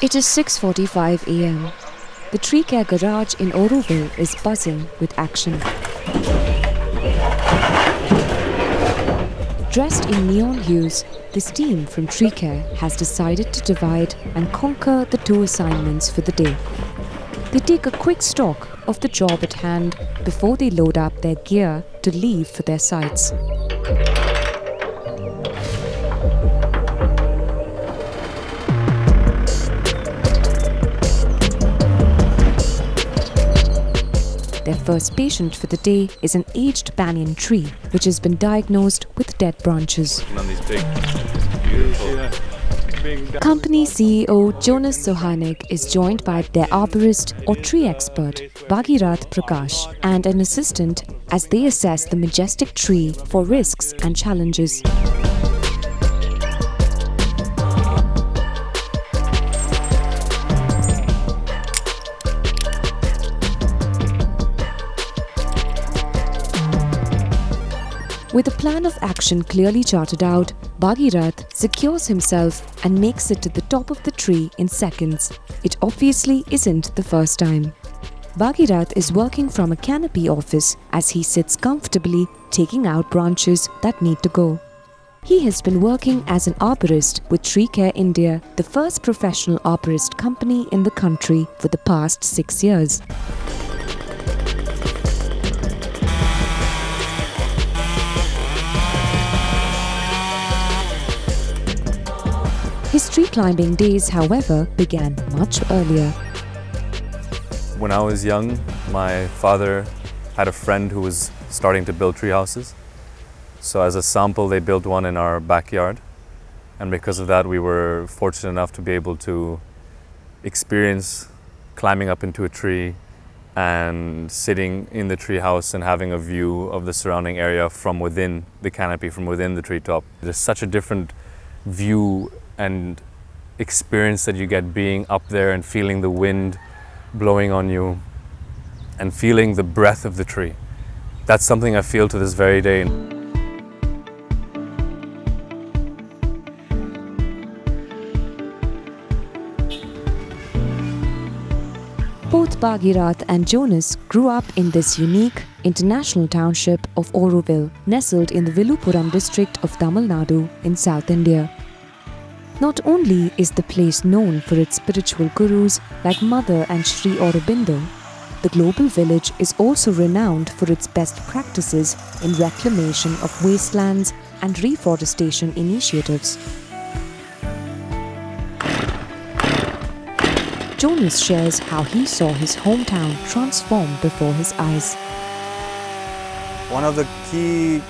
It is 6:45 a.m. The tree care garage in Auroville is buzzing with action. Dressed in neon hues, this team from Tree Care has decided to divide and conquer the two assignments for the day. They take a quick stock of the job at hand before they load up their gear to leave for their sites. Their first patient for the day is an aged banyan tree, which has been diagnosed with dead branches. Company CEO Jonas Sohanek is joined by their arborist or tree expert, Bhagirath Prakash, and an assistant as they assess the majestic tree for risks and challenges. With a plan of action clearly charted out, Bhagirath secures himself and makes it to the top of the tree in seconds. It obviously isn't the first time. Bhagirath is working from a canopy office as he sits comfortably taking out branches that need to go. He has been working as an arborist with Tree Care India, the first professional arborist company in the country, for the past 6 years. His tree climbing days, however, began much earlier. When I was young, my father had a friend who was starting to build tree houses. So as a sample, they built one in our backyard. And because of that, we were fortunate enough to be able to experience climbing up into a tree and sitting in the tree house and having a view of the surrounding area from within the canopy, from within the treetop. There's such a different view and experience that you get being up there and feeling the wind blowing on you and feeling the breath of the tree. That's something I feel to this very day. Both Bhagirath and Jonas grew up in this unique international township of Auroville, nestled in the Villupuram district of Tamil Nadu in South India. Not only is the place known for its spiritual gurus like Mother and Sri Aurobindo, the global village is also renowned for its best practices in reclamation of wastelands and reforestation initiatives. Jonas shares how he saw his hometown transform before his eyes. One of the key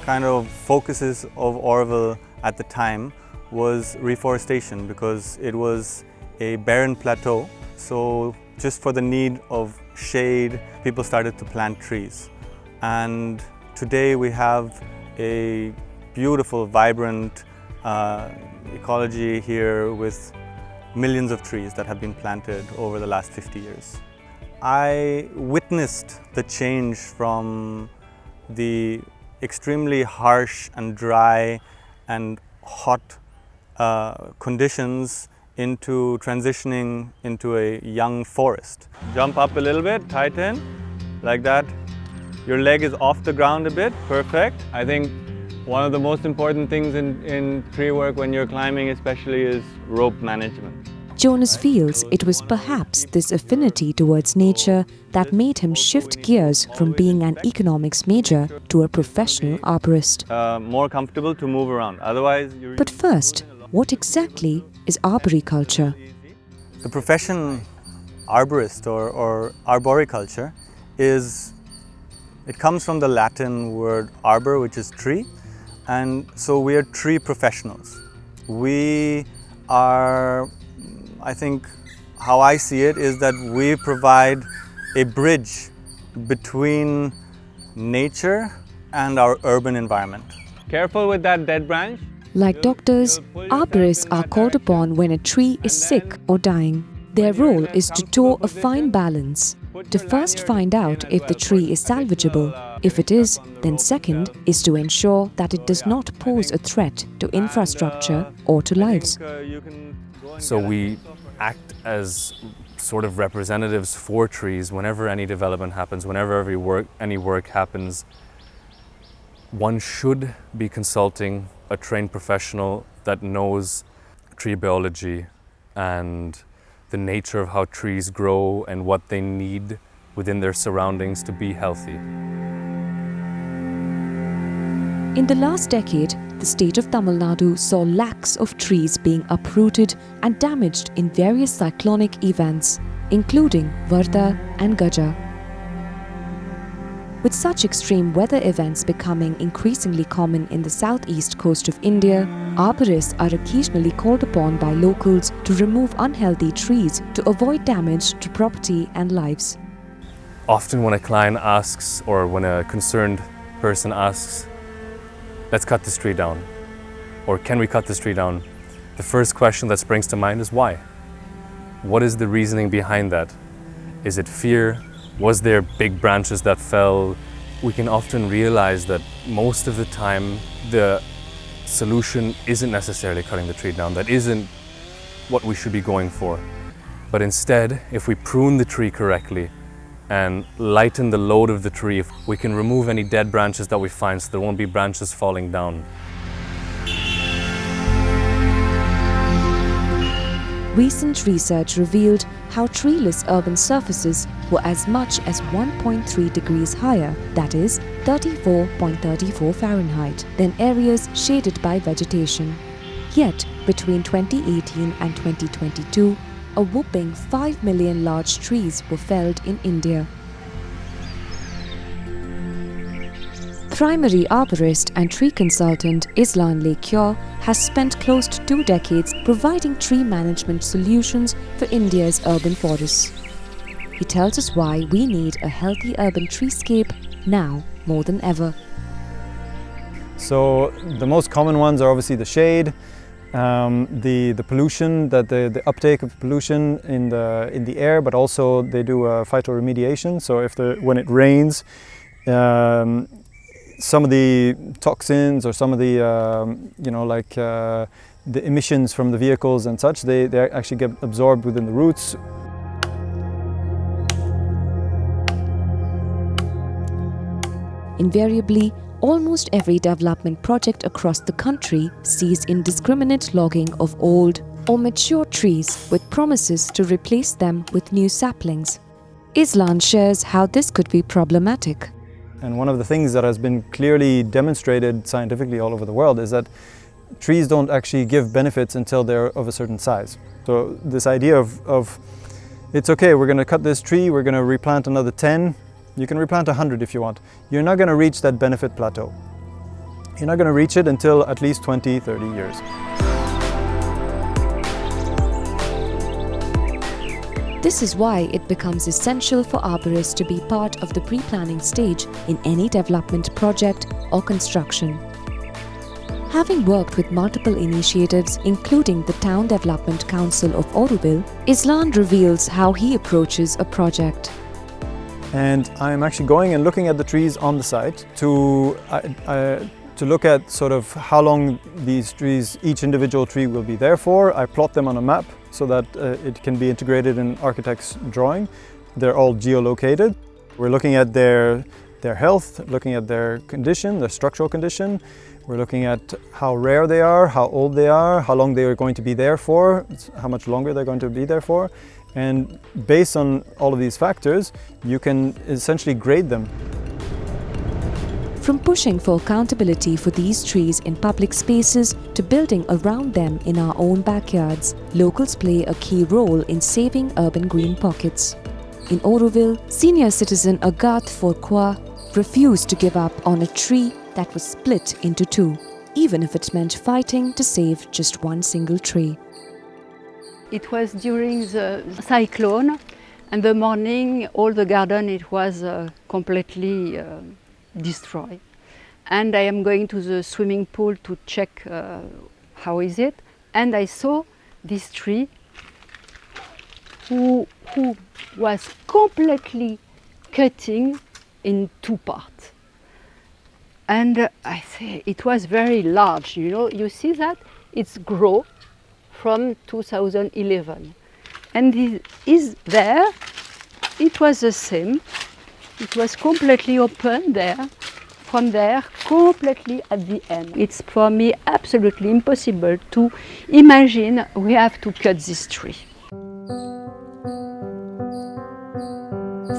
kind of focuses of Auroville at the time was reforestation, because it was a barren plateau. So just for the need of shade, people started to plant trees. And today we have a beautiful, vibrant ecology here with millions of trees that have been planted over the last 50 years. I witnessed the change from the extremely harsh and dry and hot conditions into transitioning into a young forest. Jump up a little bit, tighten, like that. Your leg is off the ground a bit, perfect. I think one of the most important things in tree work when you're climbing especially is rope management. Jonas feels it was perhaps this affinity towards nature that made him shift gears from being an economics major to a professional arborist. More comfortable to move around. Otherwise, But first, what exactly is arboriculture? The profession arborist or arboriculture it comes from the Latin word arbor, which is tree, and so we are tree professionals. We are, I think, how I see it is that we provide a bridge between nature and our urban environment. Careful with that dead branch. Like doctors, arborists are called upon when a tree is sick or dying. Their role is to toe a fine balance, to first find out if the tree is salvageable. If it is, then second is to ensure that it does not pose a threat to infrastructure or to lives. So we act as sort of representatives for trees whenever any development happens, whenever any work happens. One should be consulting a trained professional that knows tree biology and the nature of how trees grow and what they need within their surroundings to be healthy. In the last decade, the state of Tamil Nadu saw lakhs of trees being uprooted and damaged in various cyclonic events, including Varda and Gaja. With such extreme weather events becoming increasingly common in the southeast coast of India, arborists are occasionally called upon by locals to remove unhealthy trees to avoid damage to property and lives. Often when a client asks, or when a concerned person asks, let's cut this tree down, or can we cut this tree down? The first question that springs to mind is why? What is the reasoning behind that? Is it fear? Was there big branches that fell? We can often realize that most of the time the solution isn't necessarily cutting the tree down. That isn't what we should be going for. But instead, if we prune the tree correctly and lighten the load of the tree, we can remove any dead branches that we find so there won't be branches falling down. Recent research revealed how treeless urban surfaces were as much as 1.3 degrees higher, that is 34.34 Fahrenheit, than areas shaded by vegetation. Yet, between 2018 and 2022, a whopping 5 million large trees were felled in India. Primary arborist and tree consultant Islan Lekure has spent close to 2 decades providing tree management solutions for India's urban forests. He tells us why we need a healthy urban treescape now more than ever. So the most common ones are obviously the shade, the pollution, the uptake of pollution in the air, but also they do phytoremediation. So when it rains, some of the toxins or some of the the emissions from the vehicles and such, they actually get absorbed within the roots. Invariably, almost every development project across the country sees indiscriminate logging of old or mature trees with promises to replace them with new saplings. Islan shares how this could be problematic. And one of the things that has been clearly demonstrated scientifically all over the world is that trees don't actually give benefits until they're of a certain size. So this idea of it's okay, we're going to cut this tree, we're going to replant another 10, you can replant 100 if you want. You're not going to reach that benefit plateau. You're not going to reach it until at least 20, 30 years. This is why it becomes essential for arborists to be part of the pre-planning stage in any development project or construction. Having worked with multiple initiatives, including the Town Development Council of Auroville, Islan reveals how he approaches a project. And I'm actually going and looking at the trees on the site to look at sort of how long these trees, each individual tree will be there for. I plot them on a map so that it can be integrated in architect's drawing. They're all geolocated. We're looking at their health, looking at their condition, their structural condition. We're looking at how rare they are, how old they are, how long they are going to be there for, how much longer they're going to be there for. And based on all of these factors, you can essentially grade them. From pushing for accountability for these trees in public spaces to building around them in our own backyards, locals play a key role in saving urban green pockets. In Auroville, senior citizen Agathe Fourcroy refused to give up on a tree that was split into two, even if it meant fighting to save just one single tree. It was during the cyclone, and the morning all the garden it was completely destroyed. And I am going to the swimming pool to check how is it, and I saw this tree who was completely cutting in two parts. And I say it was very large, you know, you see that? It's grow from 2011. And it is there, it was the same. It was completely open there, from there, completely at the end. It's for me absolutely impossible to imagine we have to cut this tree.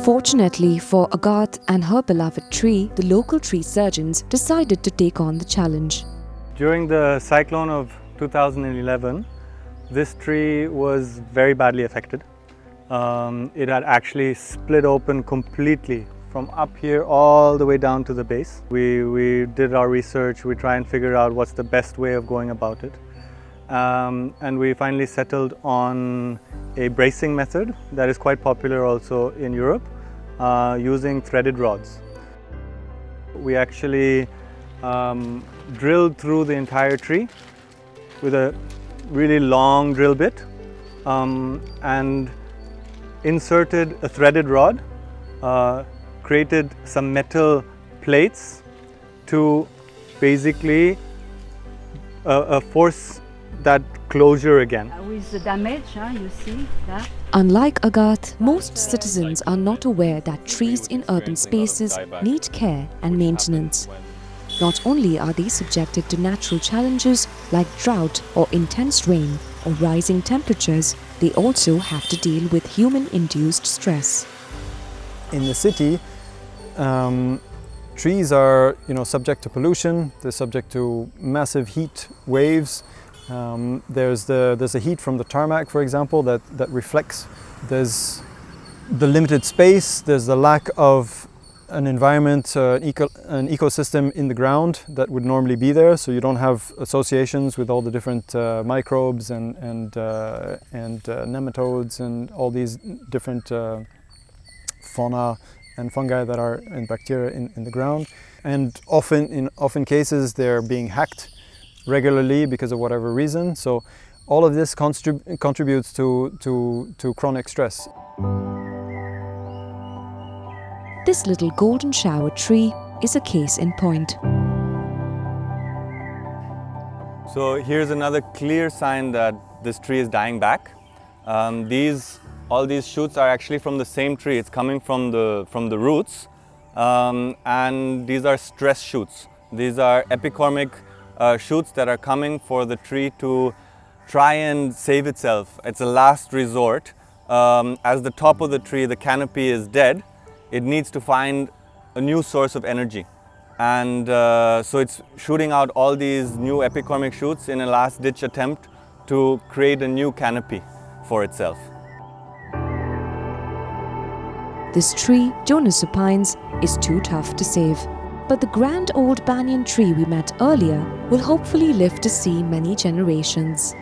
Fortunately for Agathe and her beloved tree, the local tree surgeons decided to take on the challenge. During the cyclone of 2011, this tree was very badly affected. It had actually split open completely from up here all the way down to the base. We did our research, we try and figure out what's the best way of going about it. And we finally settled on a bracing method that is quite popular also in Europe, using threaded rods. We actually drilled through the entire tree with a really long drill bit and inserted a threaded rod, created some metal plates to basically force that closure again. With the damage, you see that. Unlike Agathe, most citizens are not aware that trees in urban spaces need care and maintenance. Not only are they subjected to natural challenges like drought or intense rain or rising temperatures, they also have to deal with human-induced stress. In the city, trees are, subject to pollution. They're subject to massive heat waves. There's a heat from the tarmac, for example, that reflects. There's the limited space. There's the lack of an environment, an ecosystem in the ground that would normally be there. So you don't have associations with all the different microbes and nematodes and all these different fauna and fungi that are in bacteria in the ground. And often cases they're being hacked regularly because of whatever reason. So all of this contributes to chronic stress. This little golden shower tree is a case in point. So here's another clear sign that this tree is dying back. All these shoots are actually from the same tree. It's coming from the roots, and these are stress shoots. These are epicormic shoots that are coming for the tree to try and save itself. It's a last resort. As the top of the tree, the canopy is dead, it needs to find a new source of energy. And so it's shooting out all these new epicormic shoots in a last-ditch attempt to create a new canopy for itself. This tree, Jonas opines, is too tough to save. But the grand old banyan tree we met earlier will hopefully live to see many generations.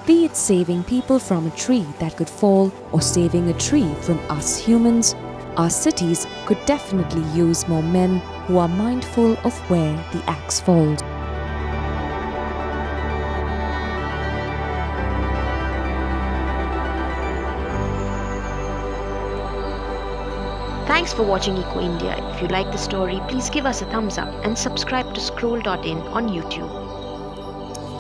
Be it saving people from a tree that could fall or saving a tree from us humans, our cities could definitely use more men who are mindful of where the axe falls. Thanks for watching Eco India. If you like the story, please give us a thumbs up and subscribe to Scroll.in on YouTube.